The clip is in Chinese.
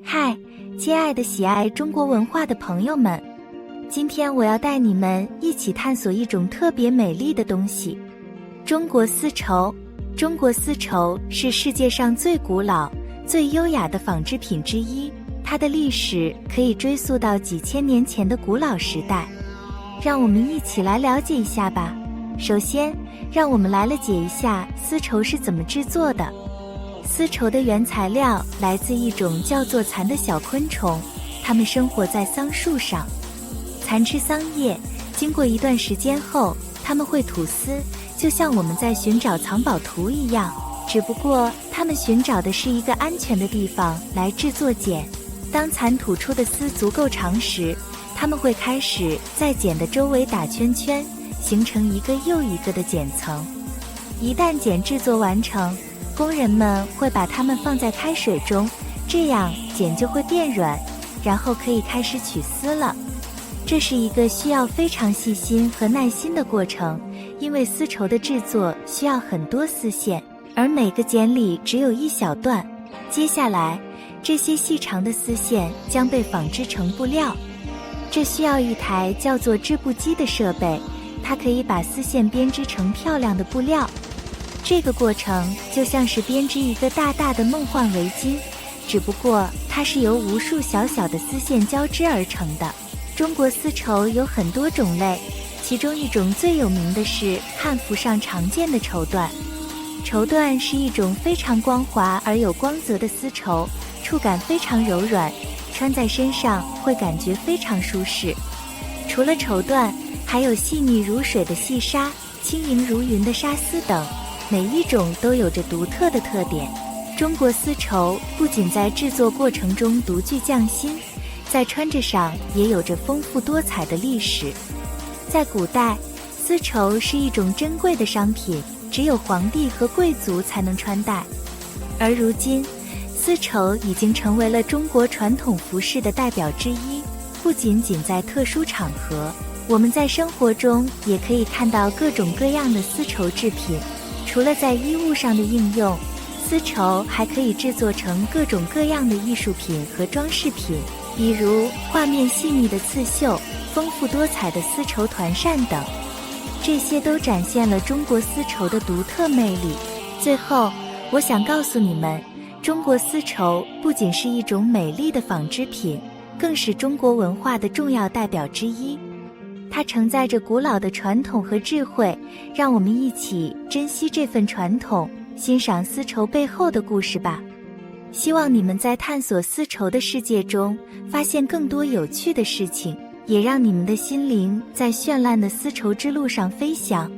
嗨，亲爱的喜爱中国文化的朋友们，今天我要带你们一起探索一种特别美丽的东西——中国丝绸。中国丝绸是世界上最古老、最优雅的纺织品之一，它的历史可以追溯到几千年前的古老时代。让我们一起来了解一下吧。首先，让我们来了解一下丝绸是怎么制作的。丝绸的原材料来自一种叫做蚕的小昆虫，它们生活在桑树上。蚕吃桑叶，经过一段时间后，它们会吐丝，就像我们在寻找藏宝图一样，只不过它们寻找的是一个安全的地方来制作茧。当蚕吐出的丝足够长时，它们会开始在茧的周围打圈圈，形成一个又一个的茧层。一旦茧制作完成，工人们会把它们放在开水中，这样茧就会变软，然后可以开始取丝了。这是一个需要非常细心和耐心的过程，因为丝绸的制作需要很多丝线，而每个茧里只有一小段。接下来，这些细长的丝线将被纺织成布料，这需要一台叫做织布机的设备，它可以把丝线编织成漂亮的布料。这个过程就像是编织一个大大的梦幻围巾，只不过它是由无数小小的丝线交织而成的。中国丝绸有很多种类，其中一种最有名的是汉服上常见的绸缎。绸缎是一种非常光滑而有光泽的丝绸，触感非常柔软，穿在身上会感觉非常舒适。除了绸缎，还有细腻如水的细纱、轻盈如云的纱丝等，每一种都有着独特的特点。中国丝绸不仅在制作过程中独具匠心，在穿着上也有着丰富多彩的历史。在古代，丝绸是一种珍贵的商品，只有皇帝和贵族才能穿戴。而如今，丝绸已经成为了中国传统服饰的代表之一，不仅仅在特殊场合，我们在生活中也可以看到各种各样的丝绸制品。除了在衣物上的应用，丝绸还可以制作成各种各样的艺术品和装饰品，比如画面细腻的刺绣、丰富多彩的丝绸团扇等。这些都展现了中国丝绸的独特魅力。最后，我想告诉你们，中国丝绸不仅是一种美丽的纺织品，更是中国文化的重要代表之一。它承载着古老的传统和智慧，让我们一起珍惜这份传统，欣赏丝绸背后的故事吧。希望你们在探索丝绸的世界中，发现更多有趣的事情，也让你们的心灵在绚烂的丝绸之路上飞翔。